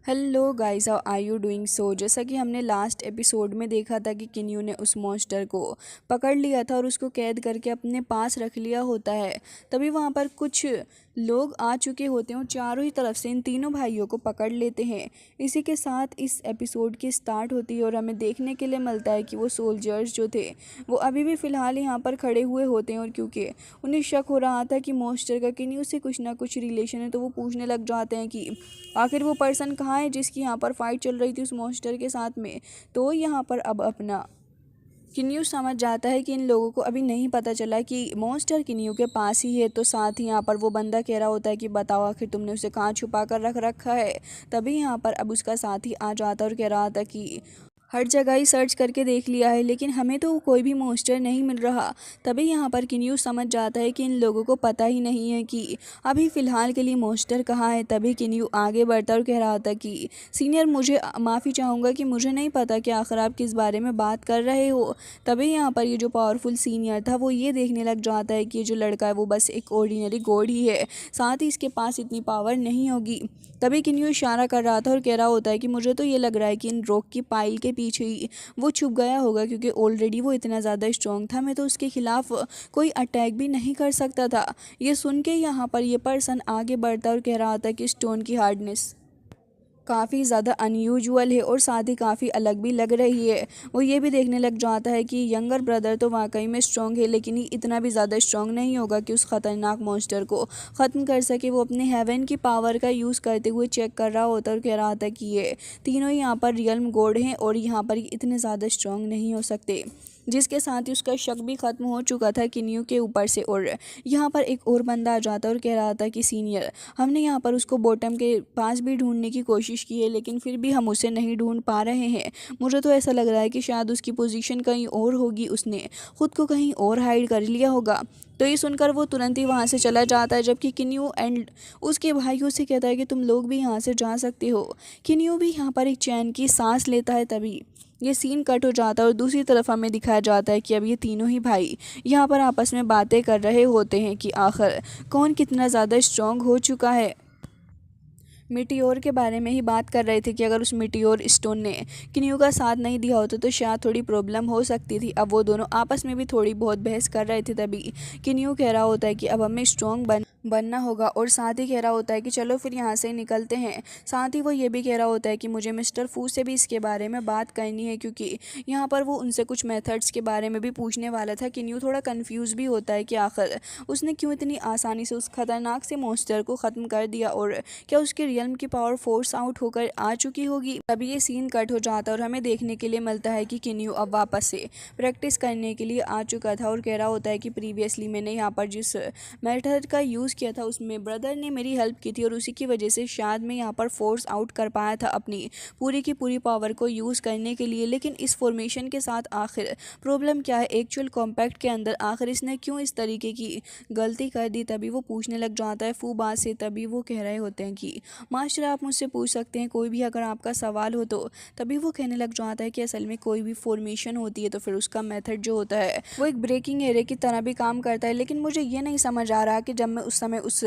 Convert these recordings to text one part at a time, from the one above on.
Hello guys, how are you doing? जैसा कि हमने लास्ट एपिसोड में देखा था कि किन्यू ने उस मॉन्स्टर को पकड़ लिया था और उसको कैद करके अपने पास रख लिया होता है। तभी वहाँ पर कुछ लोग आ चुके होते हैं और चारों ही तरफ से इन तीनों भाइयों को पकड़ लेते हैं। इसी के साथ इस एपिसोड की स्टार्ट होती है और हमें देखने के लिए मिलता है कि वो सोल्जर्स जो थे वो अभी भी फ़िलहाल यहाँ पर खड़े हुए होते हैं, और क्योंकि उन्हें शक हो रहा था कि मॉन्स्टर का किन्यू से कुछ ना कुछ रिलेशन है, तो वो पूछने लग जाते हैं कि आखिर वो पर्सन कहाँ है जिसकी यहाँ पर फाइट चल रही थी उस मॉन्स्टर के साथ में। तो यहाँ पर अब अपना किन्यू समझ जाता है कि इन लोगों को अभी नहीं पता चला कि मॉन्स्टर किन्यू के पास ही है। तो साथ ही यहाँ पर वो बंदा कह रहा होता है कि बताओ आखिर तुमने उसे कहाँ छुपा कर रख रखा है। तभी यहाँ पर अब उसका साथी आ जाता और कह रहा था कि हर जगह ही सर्च करके देख लिया है लेकिन हमें तो कोई भी मॉन्स्टर नहीं मिल रहा। तभी यहाँ पर किन्यू समझ जाता है कि इन लोगों को पता ही नहीं है कि अभी फ़िलहाल के लिए मॉन्स्टर कहाँ है। तभी किन्यू आगे बढ़ता और कह रहा था कि सीनियर, मुझे माफ़ी चाहूँगा कि मुझे नहीं पता कि आखिर आप किस बारे में बात कर रहे हो। तभी यहाँ पर ये जो पावरफुल सीनियर था वो ये देखने लग जाता है कि ये जो लड़का है वो बस एक ऑर्डिनरी गॉड ही है, साथ ही इसके पास इतनी पावर नहीं होगी। तभी किन्यू इशारा कर रहा था और कह रहा होता है कि मुझे तो ये लग रहा है कि इन रॉक की पाइल के पीछे ही वो छुप गया होगा, क्योंकि ऑलरेडी वो इतना ज़्यादा स्ट्रॉन्ग था। मैं तो उसके खिलाफ कोई अटैक भी नहीं कर सकता था। ये सुन के यहाँ पर ये पर्सन आगे बढ़ता और कह रहा था कि स्टोन की हार्डनेस काफ़ी ज़्यादा अनयूजुअल है और साथ ही काफ़ी अलग भी लग रही है। वो ये भी देखने लग जाता है कि यंगर ब्रदर तो वाकई में स्ट्रॉन्ग है, लेकिन ये इतना भी ज़्यादा स्ट्रॉन्ग नहीं होगा कि उस ख़तरनाक मॉन्स्टर को ख़त्म कर सके। वो अपने हेवन की पावर का यूज़ करते हुए चेक कर रहा होता और कह रहा था कि ये तीनों ही यहाँ पर रियल गॉड हैं और यहाँ पर इतने ज़्यादा स्ट्रॉन्ग नहीं हो सकते। जिसके साथ ही उसका शक भी ख़त्म हो चुका था किन्यू के ऊपर से। और यहाँ पर एक और बंदा आ जाता और कह रहा था कि सीनियर, हमने यहाँ पर उसको बॉटम के पास भी ढूंढने की कोशिश की है लेकिन फिर भी हम उसे नहीं ढूंढ पा रहे हैं। मुझे तो ऐसा लग रहा है कि शायद उसकी पोजीशन कहीं और होगी, उसने खुद को कहीं और हाइड कर लिया होगा। तो ये सुनकर वो तुरंत ही वहाँ से चला जाता है, जबकि किन्यू एंड उसके भाइयों से कहता है कि तुम लोग भी यहाँ से जा सकते हो। किन्यू भी यहाँ पर एक चैन की सांस लेता है। तभी ये सीन कट हो जाता है और दूसरी तरफ हमें दिखाया जाता है कि अब ये तीनों ही भाई यहाँ पर आपस में बातें कर रहे होते हैं कि आखिर कौन कितना ज़्यादा स्ट्रॉन्ग हो चुका है। मिटियोर के बारे में ही बात कर रहे थे कि अगर उस मिटियोर स्टोन ने किन्यू का साथ नहीं दिया होता तो शायद थोड़ी प्रॉब्लम हो सकती थी। अब वो दोनों आपस में भी थोड़ी बहुत बहस कर रहे थे। तभी किन्यू कह रहा होता है कि अब हमें स्ट्रॉन्ग बनना होगा, और साथ ही कह रहा होता है कि चलो फिर यहाँ से निकलते हैं। साथ ही वो ये भी कह रहा होता है कि मुझे मिस्टर फू से भी इसके बारे में बात करनी है, क्योंकि यहाँ पर वो उनसे कुछ मेथड्स के बारे में भी पूछने वाला था। किन्यू थोड़ा कंफ्यूज भी होता है कि आखिर उसने क्यों इतनी आसानी से उस खतरनाक से मॉन्स्टर को ख़त्म कर दिया, और क्या उसके रियल्म की पावर फोर्स आउट होकर आ चुकी होगी। तभी ये सीन कट हो जाता है और हमें देखने के लिए मिलता है कि किन्यू अब वापस से प्रैक्टिस करने के लिए आ चुका था और कह रहा होता है कि प्रीवियसली मैंने यहाँ पर जिस मेथड का यूज़ किया था उसमें ब्रदर ने मेरी हेल्प की थी, और उसी की वजह से शायद मैं यहाँ पर फोर्स आउट कर पाया था अपनी पूरी की पूरी पावर को यूज़ करने के लिए। लेकिन इस फॉर्मेशन के साथ आखिर प्रॉब्लम क्या है, एक्चुअल कॉम्पैक्ट के अंदर आखिर इसने क्यों इस तरीके की गलती कर दी। तभी वो पूछने लग जाता है फूबा से। तभी वो कह रहे होते हैं कि मास्टर, आप मुझसे पूछ सकते हैं कोई भी अगर आपका सवाल हो तो। तभी वो कहने लग जाता है कि असल में कोई भी फॉर्मेशन होती है तो फिर उसका मेथड जो होता है वो एक ब्रेकिंग एरिया की तरह भी काम करता है। लेकिन मुझे ये नहीं समझ आ रहा कि जब मैं उस समय उस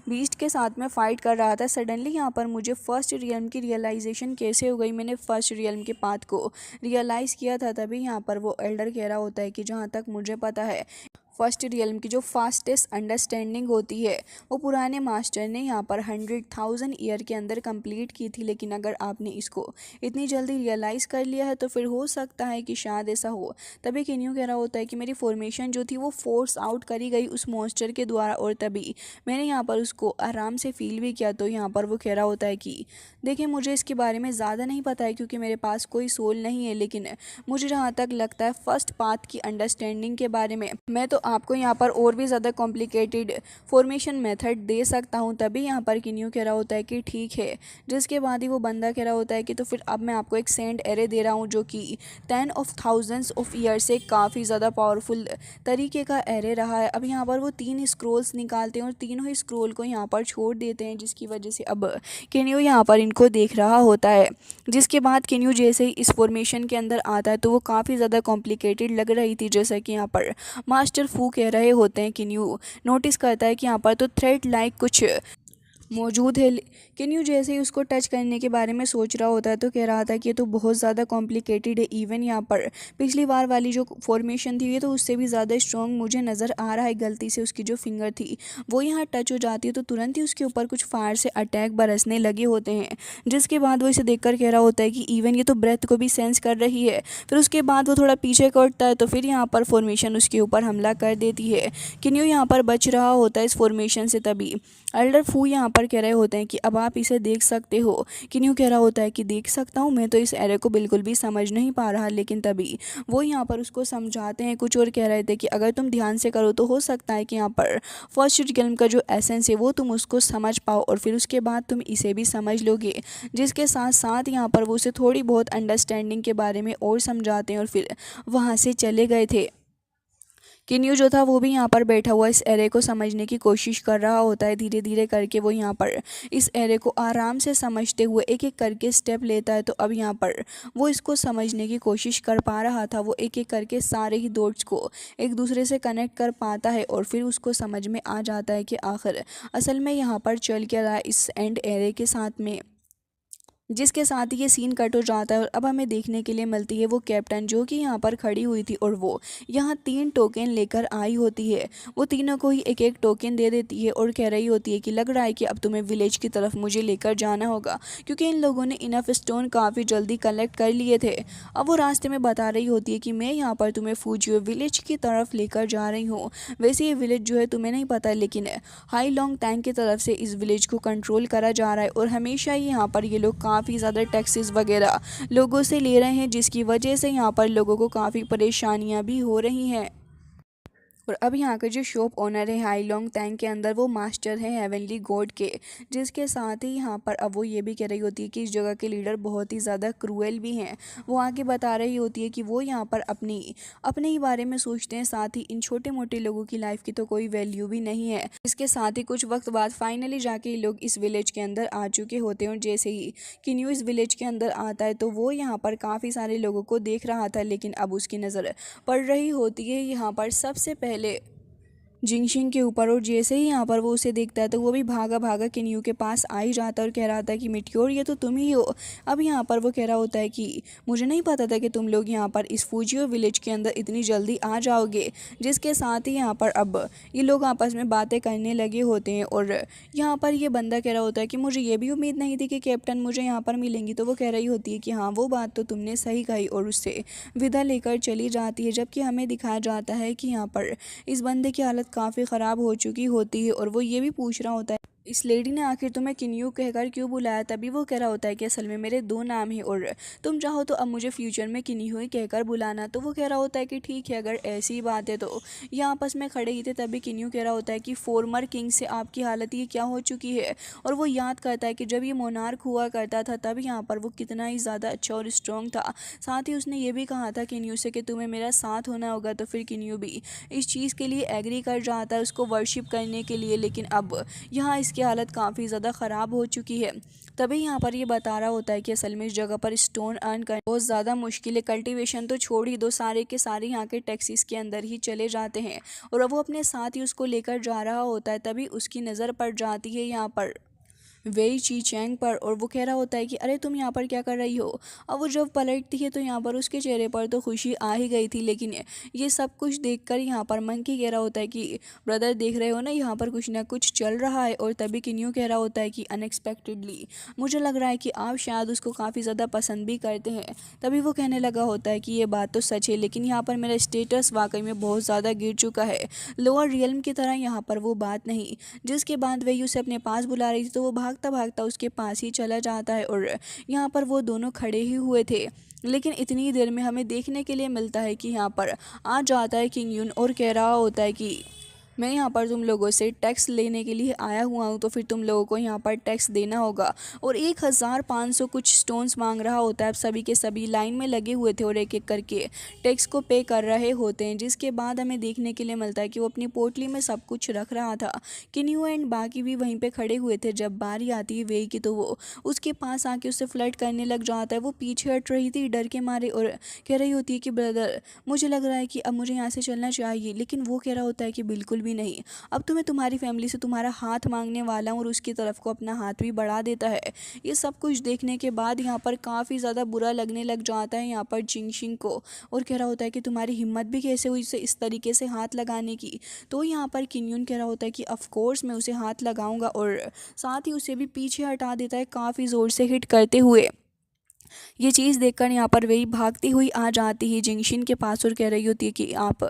बीस्ट के साथ में फ़ाइट कर रहा था, सडनली यहाँ पर मुझे फर्स्ट रियल्म की रियलाइजेशन कैसे हो गई। मैंने फर्स्ट रियल्म के पाथ को रियलाइज़ किया था। तभी यहाँ पर वो एल्डर कह रहा होता है कि जहाँ तक मुझे पता है फर्स्ट रियल्म की जो फास्टेस्ट अंडरस्टैंडिंग होती है वो पुराने मास्टर ने यहाँ पर 100,000 ईयर के अंदर कंप्लीट की थी। लेकिन अगर आपने इसको इतनी जल्दी रियलाइज़ कर लिया है तो फिर हो सकता है कि शायद ऐसा हो। तभी किन्यू कह रहा होता है कि मेरी फॉर्मेशन जो थी वो फोर्स आउट करी गई उस मॉन्स्टर के द्वारा, और तभी मैंने यहाँ पर उसको आराम से फील भी किया। तो यहाँ पर वो कह रहा होता है कि देखिए, मुझे इसके बारे में ज़्यादा नहीं पता है क्योंकि मेरे पास कोई सोल नहीं है, लेकिन मुझे जहाँ तक लगता है फर्स्ट पाथ की अंडरस्टैंडिंग के बारे में मैं तो आपको यहाँ पर और भी ज़्यादा कॉम्प्लिकेटेड फॉर्मेशन मेथड दे सकता हूँ। तभी यहाँ पर किन्यू कह रहा होता है कि ठीक है। जिसके बाद ही वो बंदा कह रहा होता है कि तो फिर अब मैं आपको एक सेंड एरे दे रहा हूँ जो कि 10,000 ऑफ ईयर से काफ़ी ज़्यादा पावरफुल तरीके का एरे रहा है। अब यहाँ पर वो 3 स्क्रोल्स निकालते हैं और तीनों ही स्क्रोल को यहाँ पर छोड़ देते हैं, जिसकी वजह से अब किन्यू यहाँ पर इनको देख रहा होता है। जिसके बाद किन्यू जैसे ही इस फॉर्मेशन के अंदर आता है तो वो काफ़ी ज़्यादा कॉम्प्लिकेटेड लग रही थी। जैसा कि यहाँ पर मास्टर फू कह रहे होते हैं, किन्यू नोटिस करता है कि यहाँ पर तो थ्रेड लाइक कुछ मौजूद है। किन्यू जैसे ही उसको टच करने के बारे में सोच रहा होता है तो कह रहा था कि ये तो बहुत ज़्यादा कॉम्प्लिकेटेड है। इवन यहाँ पर पिछली बार वाली जो फॉर्मेशन थी ये तो उससे भी ज़्यादा स्ट्रॉन्ग मुझे नज़र आ रहा है। गलती से उसकी जो फिंगर थी वो यहाँ टच हो जाती है तो तुरंत ही उसके ऊपर कुछ फायर से अटैक बरसने लगे होते हैं, जिसके बाद वो इसे देखकर कह रहा होता है कि इवन ये तो ब्रेथ को भी सेंस कर रही है। फिर उसके बाद वो थोड़ा पीछे करता है तो फिर यहाँ पर फॉर्मेशन उसके ऊपर हमला कर देती है। किन्यू यहाँ पर बच रहा होता है इस फॉर्मेशन से, तभी एल्डर फू यहाँ पर कह रहे होते हैं कि अब आप इसे देख सकते हो। किन्यू कह रहा होता है कि देख सकता हूँ, मैं तो इस एरे को बिल्कुल भी समझ नहीं पा रहा। लेकिन तभी वो यहाँ पर उसको समझाते हैं कुछ और कह रहे थे कि अगर तुम ध्यान से करो तो हो सकता है कि यहाँ पर फर्स्ट रिकल्म का जो एसेंस है वो तुम उसको समझ पाओ और फिर उसके बाद तुम इसे भी समझ लोगे। जिसके साथ साथ यहाँ पर वो उसे थोड़ी बहुत अंडरस्टैंडिंग के बारे में और समझाते हैं और फिर वहाँ से चले गए थे। किन्यू जो था वो भी यहाँ पर बैठा हुआ इस एरे को समझने की कोशिश कर रहा होता है। धीरे धीरे करके वो यहाँ पर इस एरे को आराम से समझते हुए एक एक करके स्टेप लेता है। तो अब यहाँ पर वो इसको समझने की कोशिश कर पा रहा था। वो एक एक करके सारे ही डॉट्स को एक दूसरे से कनेक्ट कर पाता है और फिर उसको समझ में आ जाता है कि आखिर असल में यहाँ पर चल क्या रहा है इस एंड एरे के साथ में। जिसके साथ ही ये सीन कट हो जाता है और अब हमें देखने के लिए मिलती है वो कैप्टन जो कि यहाँ पर खड़ी हुई थी और वो यहाँ 3 टोकन लेकर आई होती है। वो तीनों को ही एक एक टोकन दे देती है और कह रही होती है कि लग रहा है कि अब तुम्हें विलेज की तरफ मुझे लेकर जाना होगा, क्योंकि इन लोगों ने इनफ स्टोन काफ़ी जल्दी कलेक्ट कर लिए थे। अब वो रास्ते में बता रही होती है कि मैं यहाँ पर तुम्हें फूजियो विलेज की तरफ लेकर जा रही हूँ। वैसे ये विलेज जो है तुम्हें नहीं पता, लेकिन हाई लॉन्ग टैंक की तरफ से इस विलेज को कंट्रोल करा जा रहा है और हमेशा ही यहाँ पर ये लोग काफ़ी ज़्यादा टैक्सेस वगैरह लोगों से ले रहे हैं, जिसकी वजह से यहाँ पर लोगों को काफ़ी परेशानियां भी हो रही हैं। और अब यहाँ का जो शॉप ओनर है हाई लॉन्ग टैंक के अंदर वो मास्टर है हेवनली गॉड के, जिसके साथ ही यहाँ पर अब वो ये भी कह रही होती है कि इस जगह के लीडर बहुत ही ज़्यादा क्रूएल भी हैं। वो आके बता रही होती है कि वो यहाँ पर अपने ही बारे में सोचते हैं, साथ ही इन छोटे मोटे लोगों की लाइफ की तो कोई वैल्यू भी नहीं है। इसके साथ ही कुछ वक्त बाद फाइनली जाके ये लोग इस विलेज के अंदर आ चुके होते हैं और जैसे ही किन्यू इस विलेज के अंदर आता है तो वो यहाँ पर काफ़ी सारे लोगों को देख रहा था, लेकिन अब उसकी नज़र पड़ रही होती है यहाँ पर सबसे पहले जिंगशिंग के ऊपर। और जैसे ही यहाँ पर वो उसे देखता है तो वो भी भागा भागा किन्यू के पास आ ही जाता है और कह रहा था कि मिट्योर ये तो तुम ही हो। अब यहाँ पर वो कह रहा होता है कि मुझे नहीं पता था कि तुम लोग यहाँ पर इस फूजियो विलेज के अंदर इतनी जल्दी आ जाओगे। जिसके साथ ही यहाँ पर अब ये लोग आपस में बातें करने लगे होते हैं और यहाँ पर ये बंदा कह रहा होता है कि मुझे ये भी उम्मीद नहीं थी कि कैप्टन मुझे यहाँ पर मिलेंगी। तो वो कह रही होती है कि हाँ वो बात तो तुमने सही कही और उससे विदा लेकर चली जाती है। जबकि हमें दिखाया जाता है कि यहाँ पर इस बंदे की हालत काफ़ी ख़राब हो चुकी होती है और वो ये भी पूछ रहा होता है इस लेडी ने आखिर तुम्हें किन्यू कहकर क्यों बुलाया। तभी वो कह रहा होता है कि असल में मेरे 2 नाम हैं और तुम चाहो तो अब मुझे फ्यूचर में किन्यू ही कहकर बुलाना। तो वो कह रहा होता है कि ठीक है, अगर ऐसी बात है तो ये आपस में खड़े ही थे। तभी किन्यू कह रहा होता है कि फॉर्मर किंग से आपकी हालत ये क्या हो चुकी है। और वो याद करता है कि जब ये मोनार्क हुआ करता था तब यहाँ पर वो कितना ही ज़्यादा अच्छा और स्ट्रॉन्ग था। साथ ही उसने ये भी कहा था किन्यू से कि तुम्हें मेरा साथ होना होगा। तो फिर किन्यू भी इस चीज़ के लिए एग्री कर जाता है उसको वर्शिप करने के लिए। लेकिन अब यहाँ इसकी हालत काफ़ी ज़्यादा ख़राब हो चुकी है। तभी यहाँ पर ये बता रहा होता है कि असल में इस जगह पर स्टोन अर्न करना बहुत ज़्यादा मुश्किल है। कल्टीवेशन तो छोड़ ही दो, सारे के सारे यहाँ के टैक्सीज के अंदर ही चले जाते हैं और अब वो अपने साथ ही उसको लेकर जा रहा होता है। तभी उसकी नज़र पड़ जाती है यहाँ पर वेई ची चैंग पर और वो कह रहा होता है कि अरे तुम यहाँ पर क्या कर रही हो। अब वो जब पलटती है तो यहाँ पर उसके चेहरे पर तो खुशी आ ही गई थी, लेकिन ये सब कुछ देखकर यहाँ पर मंकी कह रहा होता है कि ब्रदर देख रहे हो ना, यहाँ पर कुछ ना कुछ चल रहा है। और तभी किन्यू कह रहा होता है कि अनएक्सपेक्टेडली मुझे लग रहा है कि आप शायद उसको काफ़ी ज़्यादा पसंद भी करते हैं। तभी वो कहने लगा होता है कि ये बात तो सच है, लेकिन यहाँ पर मेरा स्टेटस वाकई में बहुत ज़्यादा गिर चुका है, लोअर रियल्म की तरह यहाँ पर वो बात नहीं। जिसके बाद वही उसे अपने पास बुला रही थी तो वो भागता भागता उसके पास ही चला जाता है और यहाँ पर वो दोनों खड़े ही हुए थे। लेकिन इतनी देर में हमें देखने के लिए मिलता है कि यहाँ पर आ जाता है किंग यून और कह रहा होता है कि मैं यहाँ पर तुम लोगों से टैक्स लेने के लिए आया हुआ हूँ, तो फिर तुम लोगों को यहाँ पर टैक्स देना होगा। और 1500 कुछ स्टोन्स मांग रहा होता है। अब सभी के सभी लाइन में लगे हुए थे और एक एक करके टैक्स को पे कर रहे होते हैं। जिसके बाद हमें देखने के लिए मिलता है कि वो अपनी पोटली में सब कुछ रख रहा था। किन्यू एंड बाकी भी वहीं पर खड़े हुए थे। जब बारी आती है वे की तो वो उसके पास आके उससे फ्लर्ट करने लग जाता है। वो पीछे हट रही थी डर के मारे और कह रही होती है कि ब्रदर मुझे लग रहा है कि अब मुझे यहाँ से चलना चाहिए। लेकिन वो कह रहा होता है कि बिल्कुल भी नहीं। अब तो मैं तुम्हारी फैमिली से तुम्हारा हाथ मांगने वाला हूँ, और उसकी तरफ को अपना हाथ भी बढ़ा देता है। ये सब कुछ देखने के बाद यहाँ पर काफ़ी ज़्यादा बुरा लगने लग जाता है यहाँ पर जिंगशिंग को, और कह रहा होता है कि तुम्हारी हिम्मत भी कैसे हुई इसे इस तरीके से हाथ लगाने की। तो यहाँ पर किन्यून कह रहा होता है कि ऑफ कोर्स मैं उसे हाथ लगाऊंगा, और साथ ही उसे भी पीछे हटा देता है काफ़ी ज़ोर से हिट करते हुए। ये चीज़ देखकर यहाँ पर वही भागती हुई आ जाती है जिंगशिन के पास, और कह रही होती है कि आप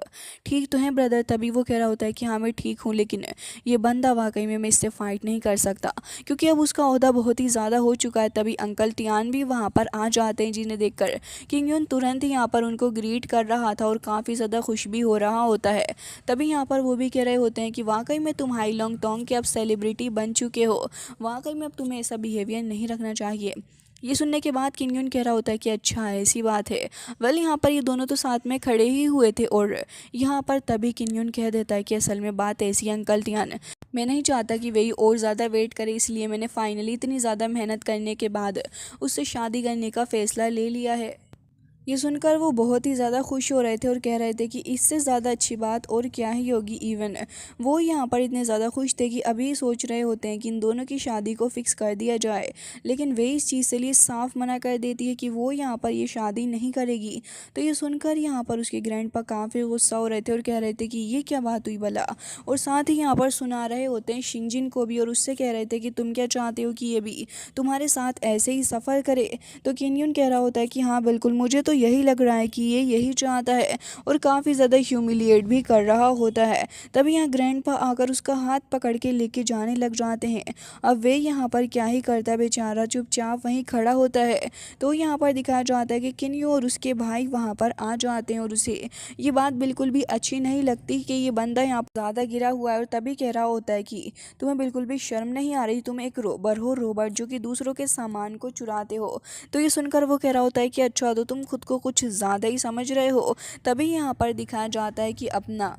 ठीक तो हैं ब्रदर। तभी वो कह रहा होता है कि हाँ मैं ठीक हूँ, लेकिन ये बंदा वाकई में मैं इससे फ़ाइट नहीं कर सकता, क्योंकि अब उसका ओहदा बहुत ही ज़्यादा हो चुका है। तभी अंकल तियान भी वहाँ पर आ जाते हैं, जिन्हें देखकर किंगयुन तुरंत ही यहाँ पर उनको ग्रीट कर रहा था और काफ़ी ज़्यादा खुश भी हो रहा होता है। तभी यहाँ पर वो भी कह रहे होते हैं कि वाकई में तुम हाईलोंग टोंग के अब सेलिब्रिटी बन चुके हो, वाकई में अब तुम्हें ऐसा बिहेवियर नहीं रखना चाहिए। ये सुनने के बाद किंगयुन कह रहा होता है कि अच्छा ऐसी बात है। वेल यहाँ पर ये दोनों तो साथ में खड़े ही हुए थे, और यहाँ पर तभी किंगयुन कह देता है कि असल में बात ऐसी है अंकल तियान, मैं नहीं चाहता कि वही और ज़्यादा वेट करे, इसलिए मैंने फाइनली इतनी ज़्यादा मेहनत करने के बाद उससे शादी करने का फ़ैसला ले लिया है। ये सुनकर वो बहुत ही ज़्यादा खुश हो रहे थे और कह रहे थे कि इससे ज़्यादा अच्छी बात और क्या ही होगी। इवन वो यहाँ पर इतने ज़्यादा खुश थे कि अभी सोच रहे होते हैं कि इन दोनों की शादी को फिक्स कर दिया जाए, लेकिन वे इस चीज़ से लिए साफ मना कर देती है कि वो यहाँ पर ये शादी नहीं करेगी। तो ये सुनकर यहाँ पर उसके ग्रैंडपा काफ़ी गुस्सा हो रहे थे और कह रहे थे कि ये क्या बात हुई भला, और साथ ही यहाँ पर सुना रहे होते हैं शिंगजिन को भी, और उससे कह रहे थे कि तुम क्या चाहते हो कि ये भी तुम्हारे साथ ऐसे ही सफ़र करे। तो किन्यून कह रहा होता है कि हाँ बिल्कुल, मुझे तो यही लग रहा है कि ये यही चाहता है, और काफ़ी ज़्यादा ह्यूमिलिएट भी कर रहा होता है। तभी यहाँ ग्रैंडपा आकर उसका हाथ पकड़ के लेके जाने लग जाते हैं। अब वे यहाँ पर क्या ही करता है, बेचारा चुपचाप वहीं खड़ा होता है। तो यहाँ पर दिखाया जाता है कि किन्यू और उसके भाई वहाँ पर आ जाते हैं, और उसे ये बात बिल्कुल भी अच्छी नहीं लगती कि ये बंदा यहाँ पर ज़्यादा गिरा हुआ है, और तभी कह रहा होता है कि तुम्हें बिल्कुल भी शर्म नहीं आ रही, तुम एक रोबर हो, रोबर जो कि दूसरों के सामान को चुराते हो। तो ये सुनकर वो कह रहा होता है कि अच्छा तो तुम खुद को कुछ ज़्यादा ही समझ रहे हो। तभी यहाँ पर दिखाया जाता है कि अपना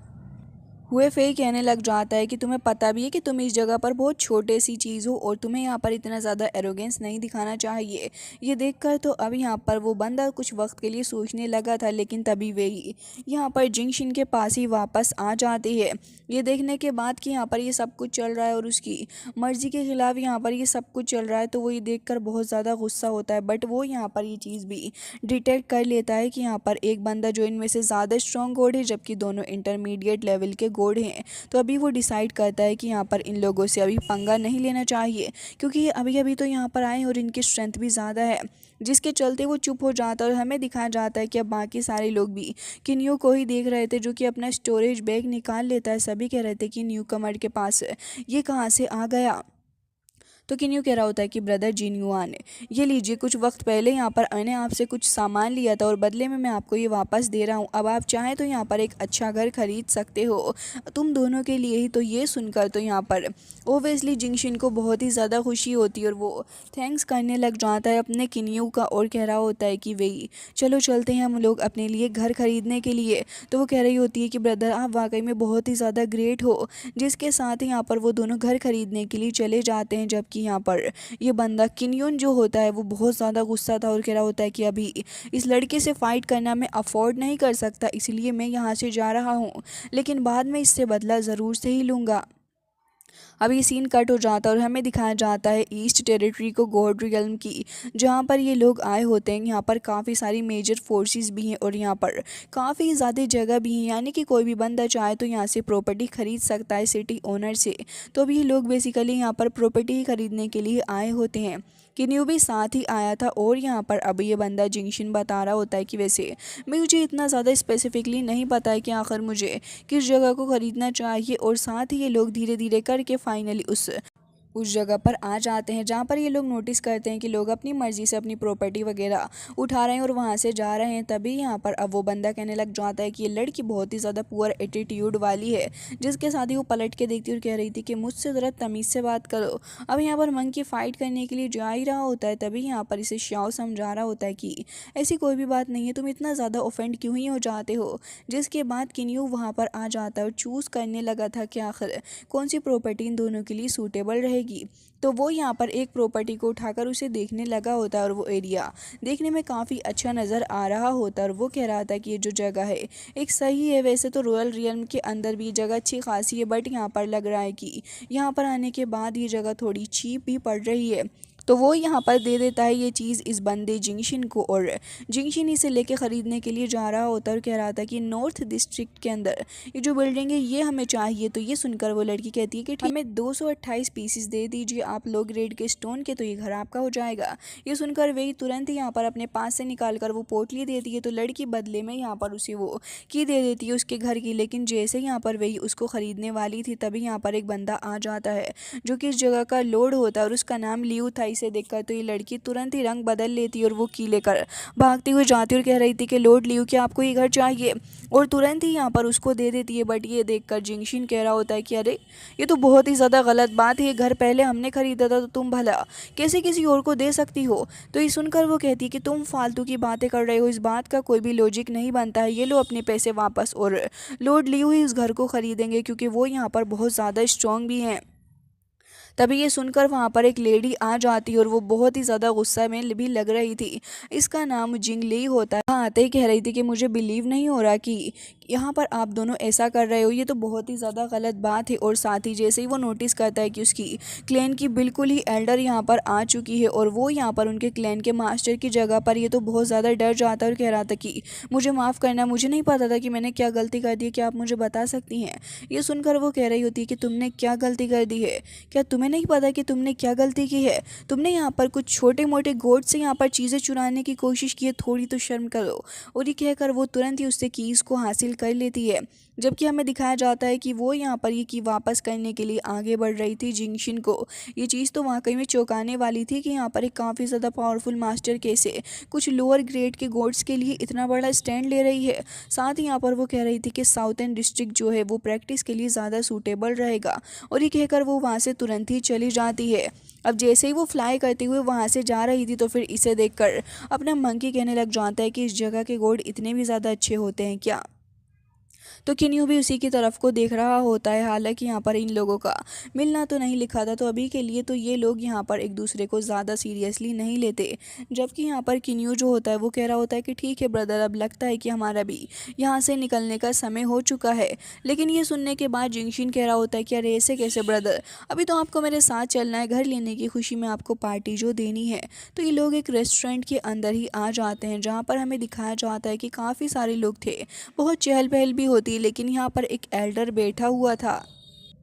हुए फे कहने लग जाता है कि तुम्हें पता भी है कि तुम इस जगह पर बहुत छोटे सी चीज़ हो, और तुम्हें यहाँ पर इतना ज़्यादा एरोगेंस नहीं दिखाना चाहिए। ये देखकर तो अब यहाँ पर वो बंदा कुछ वक्त के लिए सोचने लगा था, लेकिन तभी वे ही यहाँ पर जिंगशिन के पास ही वापस आ जाती है। ये देखने के बाद कि यहाँ पर ये सब कुछ चल रहा है और उसकी मर्जी के खिलाफ यहाँ पर ये सब कुछ चल रहा है, तो वो ये देखकर बहुत ज़्यादा गुस्सा होता है। बट वो यहाँ पर ये चीज़ भी डिटेक्ट कर लेता है कि यहाँ पर एक बंदा जो इनमें से ज़्यादा स्ट्रॉन्ग गोड है, जबकि दोनों इंटरमीडिएट लेवल के गोड हैं। तो अभी वो डिसाइड करता है कि यहाँ पर इन लोगों से अभी पंगा नहीं लेना चाहिए, क्योंकि ये अभी अभी तो यहाँ पर आए और इनकी स्ट्रेंथ भी ज़्यादा है, जिसके चलते वो चुप हो जाता है। और हमें दिखाया जाता है कि अब बाकी सारे लोग भी किन्यू को ही देख रहे थे, जो कि अपना स्टोरेज बैग निकाल लेता है। सभी कह रहे थे कि न्यू कमर के पास ये कहाँ से आ गया। तो किन्यू कह रहा होता है कि ब्रदर जिन्युआन, ये लीजिए, कुछ वक्त पहले यहाँ पर मैंने आपसे कुछ सामान लिया था और बदले में मैं आपको ये वापस दे रहा हूँ। अब आप चाहें तो यहाँ पर एक अच्छा घर खरीद सकते हो तुम दोनों के लिए ही। तो ये सुनकर तो यहाँ पर ओबियसली जिंगशिन को बहुत ही ज़्यादा खुशी होती है, और वो थैंक्स करने लग जाता है अपने किन्यू का, और कह रहा होता है कि वही चलो चलते हैं हम लोग अपने लिए घर खरीदने के लिए। तो वो कह रही होती है कि ब्रदर आप वाकई में बहुत ही ज़्यादा ग्रेट हो, जिसके साथ ही यहाँ पर वो दोनों घर खरीदने के लिए चले जाते हैं। जबकि यहाँ पर ये बंदा किन्यून जो होता है वो बहुत ज़्यादा गुस्सा था और कह रहा होता है कि अभी इस लड़के से फ़ाइट करना मैं अफोर्ड नहीं कर सकता, इसलिए मैं यहाँ से जा रहा हूँ, लेकिन बाद में इससे बदला ज़रूर से ही लूँगा। अब ये सीन कट हो जाता है और हमें दिखाया जाता है ईस्ट टेरिटरी को, गॉड रियल्म की, जहाँ पर ये लोग आए होते हैं। यहाँ पर काफ़ी सारी मेजर फोर्सेस भी हैं और यहाँ पर काफ़ी ज़्यादा जगह भी है, यानी कि कोई भी बंदा चाहे तो यहाँ से प्रॉपर्टी खरीद सकता है सिटी ओनर से। तो अभी ये लोग बेसिकली यहाँ पर प्रॉपर्टी खरीदने के लिए आए होते हैं। किन्यू भी साथ ही आया था, और यहाँ पर अब ये बंदा जिंगशिन बता रहा होता है कि वैसे मुझे इतना ज़्यादा स्पेसिफिकली नहीं पता है कि आखिर मुझे किस जगह को ख़रीदना चाहिए। और साथ ही ये लोग धीरे धीरे करके फाइनली उस जगह पर आ जाते हैं, जहाँ पर ये लोग नोटिस करते हैं कि लोग अपनी मर्ज़ी से अपनी प्रॉपर्टी वगैरह उठा रहे हैं और वहाँ से जा रहे हैं। तभी यहाँ पर अब वो बंदा कहने लग जाता है कि ये लड़की बहुत ही ज़्यादा पुअर एटीट्यूड वाली है, जिसके साथ ही वो पलट के देखती और कह रही थी कि मुझसे ज़रा तमीज़ से बात करो। अब यहाँ पर मंकी फ़ाइट करने के लिए जा ही रहा होता है, तभी यहाँ पर इसे श्याओ समझा रहा होता है कि ऐसी कोई भी बात नहीं है, तुम इतना ज़्यादा ऑफेंड क्यों ही हो जाते हो। जिसके बाद किन्यू वहाँ पर आ जाता है और चूज़ करने लगा था कि आखिर कौन सी प्रॉपर्टी इन दोनों के लिए सूटेबल रहेगी। मिलेगी। तो वो यहाँ पर एक प्रॉपर्टी को उठाकर उसे देखने लगा होता है और वो एरिया देखने में काफ़ी अच्छा नज़र आ रहा होता है और वो कह रहा था कि ये जो जगह है एक सही है। वैसे तो रॉयल रियल्म के अंदर भी जगह अच्छी खासी है, बट यहाँ पर लग रहा है कि यहाँ पर आने के बाद ये जगह थोड़ी चीप भी पड़ रही है। तो वो यहाँ पर दे देता है ये चीज़ इस बंदे जिंगशिन को, और जिंगशिन इसे लेके ख़रीदने के लिए जा रहा होता है और कह रहा था कि नॉर्थ डिस्ट्रिक्ट के अंदर ये जो बिल्डिंग है ये हमें चाहिए। तो ये सुनकर वो लड़की कहती है कि ठीक, हमें 228 पीसेस दे दीजिए आप लो ग्रेड के स्टोन के, तो ये घर आपका हो जाएगा। ये सुनकर वही तुरंत ही यहाँ पर अपने पास से निकाल कर वो पोटली देती है। तो लड़की बदले में यहाँ पर उसे वो की दे देती है उसके घर की। लेकिन जैसे यहाँ पर वही उसको ख़रीदने वाली थी तभी यहाँ पर एक बंदा आ जाता है जो कि इस जगह का लॉर्ड होता है और उसका नाम लियू था। इसे देखकर तो ये लड़की तुरंत ही रंग बदल लेती है और वो की लेकर भागती हुई जाती है और कह रही थी कि लॉर्ड लियू क्या आपको ये घर चाहिए, और तुरंत ही यहाँ पर उसको दे देती है। बट ये देखकर जिंगशिन कह रहा होता है कि अरे ये तो बहुत ही ज़्यादा गलत बात है, ये घर पहले हमने खरीदा था तो तुम भला कैसे किसी और को दे सकती हो। तो ये सुनकर वो कहती है कि तुम फालतू की बातें कर रहे हो, इस बात का कोई भी लॉजिक नहीं बनता है, ये लो अपने पैसे वापस। और लॉर्ड लियू ही इस घर को खरीदेंगे क्योंकि वो यहाँ पर बहुत ज़्यादा स्ट्रॉन्ग भी हैं। तभी ये सुनकर वहाँ पर एक लेडी आ जाती है और वो बहुत ही ज़्यादा गुस्सा में भी लग रही थी। इसका नाम जिंगली होता है। वहाँ आते ही कह रही थी कि मुझे बिलीव नहीं हो रहा कि यहाँ पर आप दोनों ऐसा कर रहे हो, ये तो बहुत ही ज़्यादा गलत बात है। और साथ ही जैसे ही वो नोटिस करता है कि उसकी क्लैन की बिल्कुल ही एल्डर यहाँ पर आ चुकी है और वो यहाँ पर उनके क्लैन के मास्टर की जगह पर, ये तो बहुत ज़्यादा डर जाता है और कह रहा था कि मुझे माफ़ करना, मुझे नहीं पता था कि मैंने क्या गलती कर दी है, क्या आप मुझे बता सकती हैं। ये सुनकर वो कह रही होती है कि तुमने क्या गलती कर दी है, क्या तुम्हें नहीं पता कि तुमने क्या गलती की है, तुमने यहाँ पर कुछ छोटे मोटे गोड से यहाँ पर चीज़ें चुराने की कोशिश की है, थोड़ी तो शर्म करो। और ये कहकर वो तुरंत ही उससे कीज़ को हासिल कर लेती है। जबकि हमें दिखाया जाता है कि वो यहाँ पर ये की वापस करने के लिए आगे बढ़ रही थी जिंगशिन को। ये चीज़ तो वाकई में चौंकाने वाली थी कि यहाँ पर एक काफ़ी ज़्यादा पावरफुल मास्टर कैसे कुछ लोअर ग्रेड के गोड्स के लिए इतना बड़ा स्टैंड ले रही है। साथ ही यहाँ पर वो कह रही थी कि साउथर्न डिस्ट्रिक्ट जो है वो प्रैक्टिस के लिए ज़्यादा सूटेबल रहेगा, और ये कहकर वो वहाँ से तुरंत ही चली जाती है। अब जैसे ही वो फ्लाई करते हुए वहाँ से जा रही थी तो फिर इसे देखकर अपना मंकी कहने लग जाता है कि इस जगह के गोड इतने भी ज़्यादा अच्छे होते हैं क्या। तो किन्यू भी उसी की तरफ को देख रहा होता है। हालांकि यहाँ पर इन लोगों का मिलना तो नहीं लिखा था, तो अभी के लिए तो ये लोग यहाँ पर एक दूसरे को ज़्यादा सीरियसली नहीं लेते। जबकि यहाँ पर किन्यू जो होता है वो कह रहा होता है कि ठीक है ब्रदर, अब लगता है कि हमारा भी यहाँ से निकलने का समय हो चुका है। लेकिन ये सुनने के बाद जिंगशिन कह रहा होता है कि अरे ऐसे कैसे ब्रदर, अभी तो आपको मेरे साथ चलना है, घर लेने की खुशी में आपको पार्टी जो देनी है। तो ये लोग एक रेस्टोरेंट के अंदर ही आ जाते हैं जहाँ पर हमें दिखाया जाता है कि काफ़ी सारे लोग थे, बहुत चहल पहल भी होती, लेकिन यहाँ पर एक एल्डर बैठा हुआ था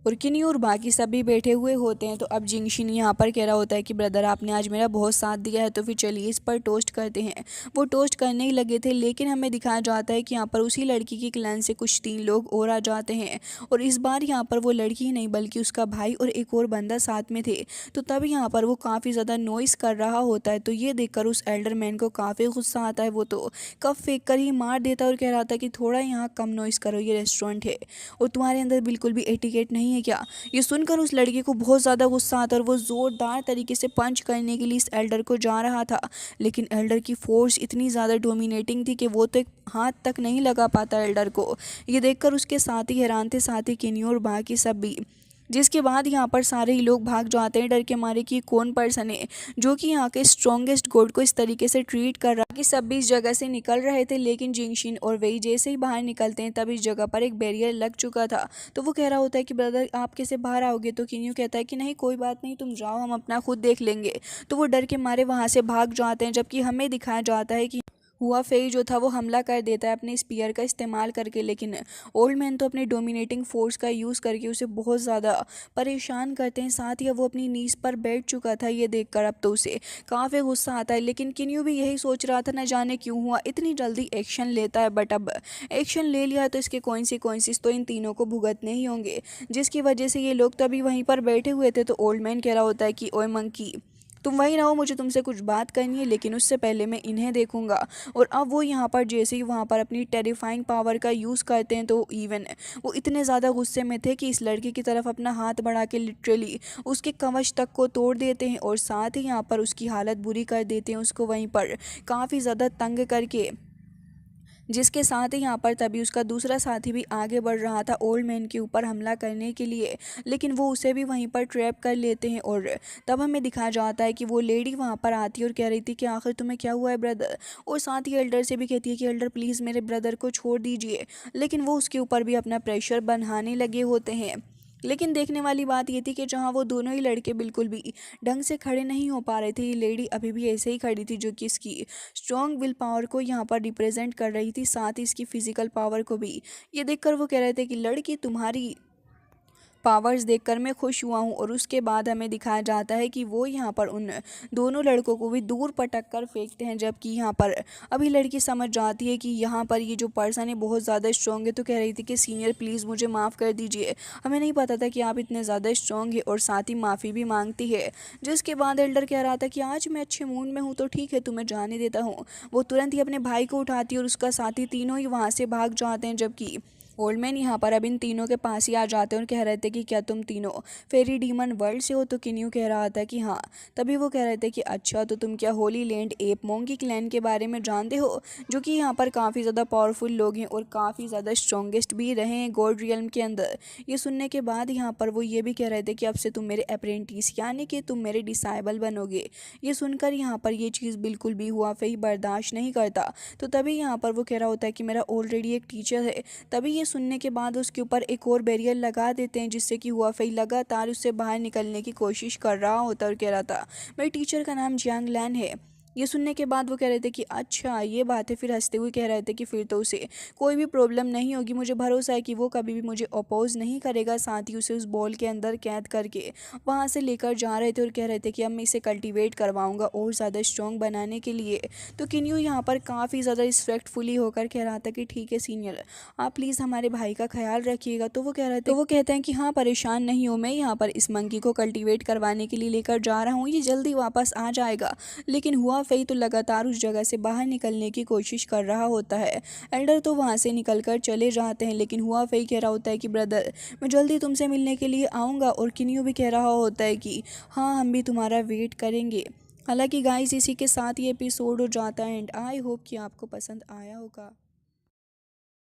और किन्नी और बाकी सभी बैठे हुए होते हैं। तो अब जिंगशिन यहाँ पर कह रहा होता है कि ब्रदर आपने आज मेरा बहुत साथ दिया है, तो फिर चलिए इस पर टोस्ट करते हैं। वो टोस्ट करने ही लगे थे, लेकिन हमें दिखाया जाता है कि यहाँ पर उसी लड़की की क्लैन से कुछ 3 लोग और आ जाते हैं, और इस बार यहाँ पर वो लड़की ही नहीं बल्कि उसका भाई और एक और बंदा साथ में थे। तो तब यहाँ पर वो काफ़ी ज़्यादा नॉइस कर रहा होता है। तो ये देखकर उस एल्डर मैन को काफ़ी गुस्सा आता है, वो तो कप फेंक कर ही मार देता है और कह रहा था कि थोड़ा यहाँ कम नॉइस करो, ये रेस्टोरेंट है और तुम्हारे अंदर बिल्कुल भी एटिकेट नहीं है क्या। ये सुनकर उस लड़के को बहुत ज़्यादा गुस्सा आता है और वो ज़ोरदार तरीके से पंच करने के लिए इस एल्डर को जा रहा था। लेकिन एल्डर की फोर्स इतनी ज़्यादा डोमिनेटिंग थी कि वो तो एक हाथ तक नहीं लगा पाता एल्डर को। ये देखकर उसके साथ ही हैरान थे, साथ ही किन्नी और बाकी सब भी। जिसके बाद यहाँ पर सारे ही लोग भाग जाते हैं डर के मारे कि कौन पर्सन है जो कि यहाँ के स्ट्रॉन्गेस्ट गॉड को इस तरीके से ट्रीट कर रहा है। कि सब भी इस जगह से निकल रहे थे, लेकिन जिंगशिन और वही जैसे ही बाहर निकलते हैं तब इस जगह पर एक बैरियर लग चुका था। तो वो कह रहा होता है कि ब्रदर आप कैसे बाहर आओगे। तो किन्यू कहता है कि नहीं कोई बात नहीं, तुम जाओ, हम अपना खुद देख लेंगे। तो वो डर के मारे वहाँ से भाग जाते हैं, जबकि हमें दिखाया जाता है कि हुआ फेई जो था वो हमला कर देता है अपने स्पीयर का इस्तेमाल करके। लेकिन ओल्ड मैन तो अपने डोमिनेटिंग फोर्स का यूज़ करके उसे बहुत ज़्यादा परेशान करते हैं। साथ ही वो अपनी नीज़ पर बैठ चुका था। ये देखकर अब तो उसे काफ़ी गुस्सा आता है, लेकिन किन्यू भी यही सोच रहा था न जाने क्यों हुआ इतनी जल्दी एक्शन लेता है। बट अब एक्शन ले लिया तो इसके कॉन्सिक्वेंसेस तो इन तीनों को भुगतने ही होंगे, जिसकी वजह से ये लोग तो अभी वहीं पर बैठे हुए थे। तो ओल्ड मैन कह रहा होता है कि ओए मंकी तुम वहीं रहो, मुझे तुमसे कुछ बात करनी है, लेकिन उससे पहले मैं इन्हें देखूंगा। और अब वो यहाँ पर जैसे ही वहाँ पर अपनी टेरिफाइंग पावर का यूज़ करते हैं तो इवन वो इतने ज़्यादा गुस्से में थे कि इस लड़की की तरफ अपना हाथ बढ़ा के लिटरली उसके कवच तक को तोड़ देते हैं और साथ ही यहाँ पर उसकी हालत बुरी कर देते हैं, उसको वहीं पर काफ़ी ज़्यादा तंग करके। जिसके साथ ही यहाँ पर तभी उसका दूसरा साथी भी आगे बढ़ रहा था ओल्ड मैन के ऊपर हमला करने के लिए, लेकिन वो उसे भी वहीं पर ट्रैप कर लेते हैं। और तब हमें दिखाया जाता है कि वो लेडी वहाँ पर आती है और कह रही थी कि आखिर तुम्हें क्या हुआ है ब्रदर, और साथ ही एल्डर से भी कहती है कि एल्डर प्लीज़ मेरे ब्रदर को छोड़ दीजिए, लेकिन वो उसके ऊपर भी अपना प्रेशर बनाने लगे होते हैं। लेकिन देखने वाली बात ये थी कि जहाँ वो दोनों ही लड़के बिल्कुल भी ढंग से खड़े नहीं हो पा रहे थे, ये लेडी अभी भी ऐसे ही खड़ी थी, जो कि इसकी स्ट्रॉन्ग विल पावर को यहाँ पर रिप्रेजेंट कर रही थी, साथ ही इसकी फिजिकल पावर को भी। ये देखकर वो कह रहे थे कि लड़की तुम्हारी पावर्स देखकर मैं खुश हुआ हूँ। और उसके बाद हमें दिखाया जाता है कि वो यहाँ पर उन दोनों लड़कों को भी दूर पटक कर फेंकते हैं, जबकि यहाँ पर अभी लड़की समझ जाती है कि यहाँ पर ये जो पर्सन है बहुत ज़्यादा स्ट्रॉन्ग है, तो कह रही थी कि सीनियर प्लीज़ मुझे माफ़ कर दीजिए, हमें नहीं पता था कि आप इतने ज़्यादा स्ट्रॉन्ग है, और साथ ही माफ़ी भी मांगती है। जिसके बाद एल्डर कह रहा था कि आज मैं अच्छे मूड में हूँ तो ठीक है, तुम्हें जाने देता हूँ। वो तुरंत ही अपने भाई को उठाती है और उसका साथी तीनों ही वहाँ से भाग जाते हैं, जबकि ओल्ड मैन यहाँ पर अब इन तीनों के पास ही आ जाते हैं और कह रहे थे कि क्या तुम तीनों फेरी डीमन वर्ल्ड से हो, तो किन्यू कह रहा था कि हाँ। तभी वो कह रहे थे कि अच्छा, तो तुम क्या Holi land app monkey clan के बारे में जानते हो, जो कि यहाँ पर काफ़ी ज़्यादा पावरफुल लोग हैं और काफ़ी ज़्यादा स्ट्रॉन्गेस्ट भी रहे हैं गॉड रियल्म के अंदर। ये सुनने के बाद यहाँ पर वो ये भी कह रहे थे कि अब से तुम मेरे अप्रेंटिस यानी कि तुम मेरे डिसाइबल बनोगे। ये सुनकर यहाँ पर ये चीज़ बिल्कुल भी हुआ फही बर्दाश्त नहीं करता, तो तभी यहाँ पर वो कह रहा होता है कि मेरा ऑलरेडी एक टीचर है। तभी ये सुनने के बाद उसके ऊपर एक और बैरियर लगा देते हैं, जिससे कि हुआ फई लगातार उससे बाहर निकलने की कोशिश कर रहा होता और कह रहा था मेरे टीचर का नाम जियांग लैन है। ये सुनने के बाद वो कह रहे थे कि अच्छा ये बात है, फिर हंसते हुए कह रहे थे कि फिर तो उसे कोई भी प्रॉब्लम नहीं होगी, मुझे भरोसा है कि वो कभी भी मुझे अपोज नहीं करेगा। साथ ही उसे उस बॉल के अंदर कैद करके वहाँ से लेकर जा रहे थे और कह रहे थे कि अब मैं इसे कल्टीवेट करवाऊंगा और ज़्यादा स्ट्रॉन्ग बनाने के लिए। तो किन्यू यहाँ पर काफ़ी ज़्यादा रिस्पेक्टफुली होकर कह रहा था कि ठीक है सीनियर, आप प्लीज़ हमारे भाई का ख्याल रखिएगा। तो वो कह रहे थे, तो वो कहते हैं कि हाँ परेशान नहीं हो, मैं यहाँ पर इस मंकी को कल्टीवेट करवाने के लिए लेकर जा रहा हूँ, ये जल्दी वापस आ जाएगा। लेकिन हुआ फई तो लगातार उस जगह से बाहर निकलने की कोशिश कर रहा होता है। एल्डर तो वहाँ से निकलकर चले जाते हैं, लेकिन हुआ फई कह रहा होता है कि ब्रदर मैं जल्दी तुमसे मिलने के लिए आऊँगा, और किन्यू भी कह रहा होता है कि हाँ हम भी तुम्हारा वेट करेंगे। हालांकि गाइस इसी के साथ ये एपिसोड हो जाता है एंड आई होप कि आपको पसंद आया होगा।